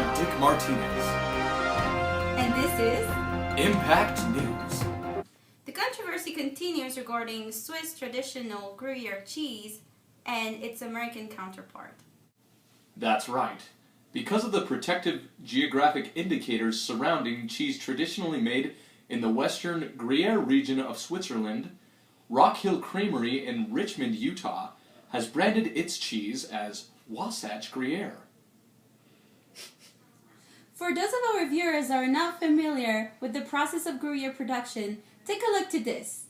I'm Dick Martinez. And this is Impact News. The controversy continues regarding Swiss traditional Gruyere cheese and its American counterpart. That's right. Because of the protective geographic indicators surrounding cheese traditionally made in the western Gruyere region of Switzerland, Rock Hill Creamery in Richmond, Utah, has branded its cheese as Wasatch Gruyere. For those of our viewers who are not familiar with the process of Gruyere production, take a look to this.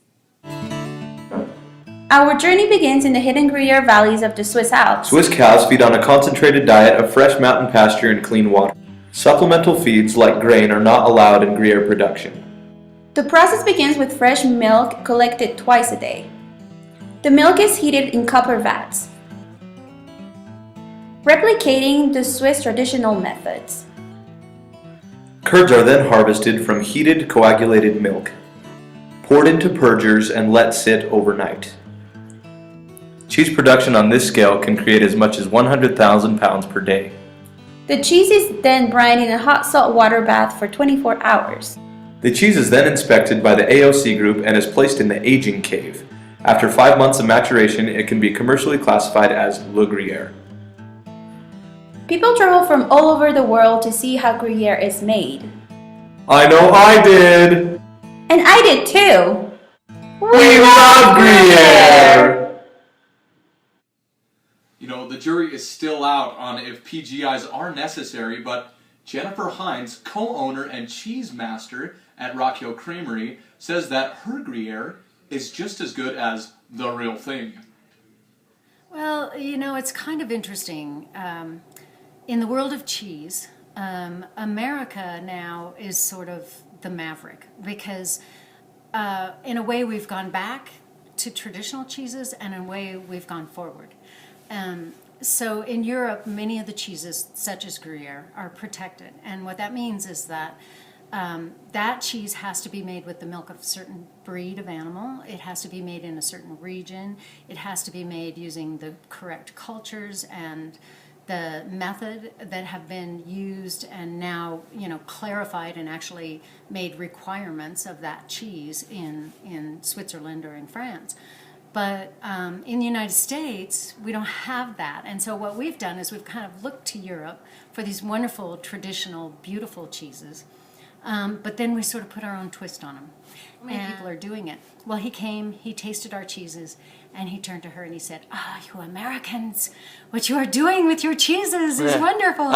Our journey begins in the hidden Gruyere valleys of the Swiss Alps. Swiss cows feed on a concentrated diet of fresh mountain pasture and clean water. Supplemental feeds like grain are not allowed in Gruyere production. The process begins with fresh milk collected twice a day. The milk is heated in copper vats, replicating the Swiss traditional methods. Curds are then harvested from heated coagulated milk, poured into purgers and let sit overnight. Cheese production on this scale can create as much as 100,000 pounds per day. The cheese is then brined in a hot salt water bath for 24 hours. The cheese is then inspected by the AOC group and is placed in the aging cave. After 5 months of maturation, it can be commercially classified as Le Gruyere. People travel from all over the world to see how Gruyere is made. I know I did! And I did too! We love Gruyere! You know, the jury is still out on if PGIs are necessary, but Jennifer Hines, co-owner and cheese master at Rock Hill Creamery, says that her Gruyere is just as good as the real thing. Well, you know, it's kind of interesting. In the world of cheese, America now is sort of the maverick because in a way we've gone back to traditional cheeses and in a way we've gone forward. So in Europe, many of the cheeses, such as Gruyere, are protected. And what that means is that that cheese has to be made with the milk of a certain breed of animal. It has to be made in a certain region. It has to be made using the correct cultures and the method that have been used and now, you know, clarified and actually made requirements of that cheese in Switzerland or in France. But in the United States, we don't have that. And so what we've done is we've kind of looked to Europe for these wonderful, traditional, beautiful cheeses. But then we sort of put our own twist on them. Many people are doing it. Well, he came, he tasted our cheeses, and he turned to her and he said, you Americans, what you are doing with your cheeses is wonderful.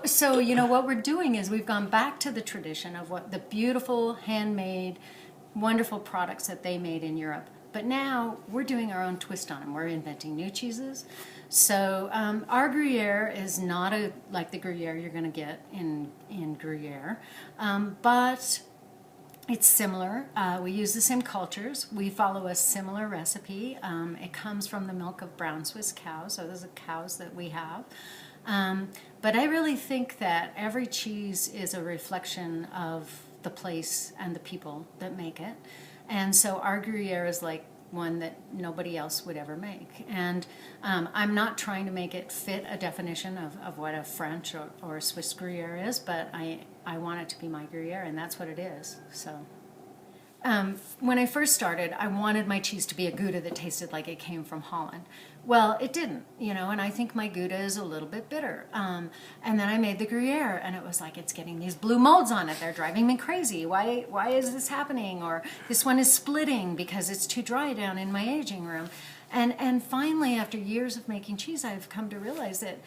So, you know, what we're doing is we've gone back to the tradition of what the beautiful, handmade, wonderful products that they made in Europe. But now we're doing our own twist on them. We're inventing new cheeses. So our Gruyere is not like the Gruyere you're going to get in Gruyere, but it's similar. We use the same cultures. We follow a similar recipe. It comes from the milk of brown Swiss cows, so those are cows that we have. But I really think that every cheese is a reflection of the place and the people that make it. And so our Gruyere is like one that nobody else would ever make. And I'm not trying to make it fit a definition of what a French or a Swiss Gruyere is, but I want it to be my Gruyere, and that's what it is. So when I first started, I wanted my cheese to be a Gouda that tasted like it came from Holland. Well, it didn't, you know, and I think my Gouda is a little bit bitter. And then I made the Gruyere, and it was like, it's getting these blue molds on it. They're driving me crazy. Why is this happening? Or this one is splitting because it's too dry down in my aging room. And finally, after years of making cheese, I've come to realize that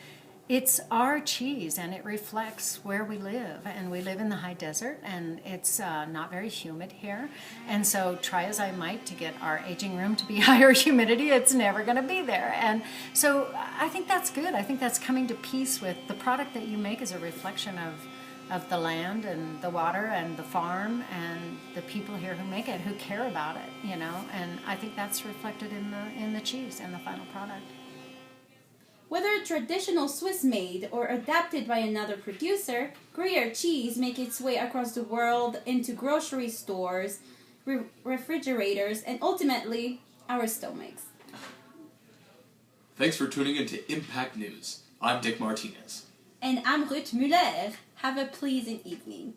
it's our cheese, and it reflects where we live. And we live in the high desert, and it's not very humid here. And so try as I might to get our aging room to be higher humidity, it's never going to be there. And so I think that's good. I think that's coming to peace with the product that you make is a reflection of the land and the water and the farm and the people here who make it, who care about it, you know. And I think that's reflected in the cheese and the final product. Whether traditional Swiss-made or adapted by another producer, Gruyere cheese makes its way across the world into grocery stores, refrigerators, and ultimately our stomachs. Thanks for tuning in to Impact News. I'm Dick Martinez. And I'm Ruth Muller. Have a pleasant evening.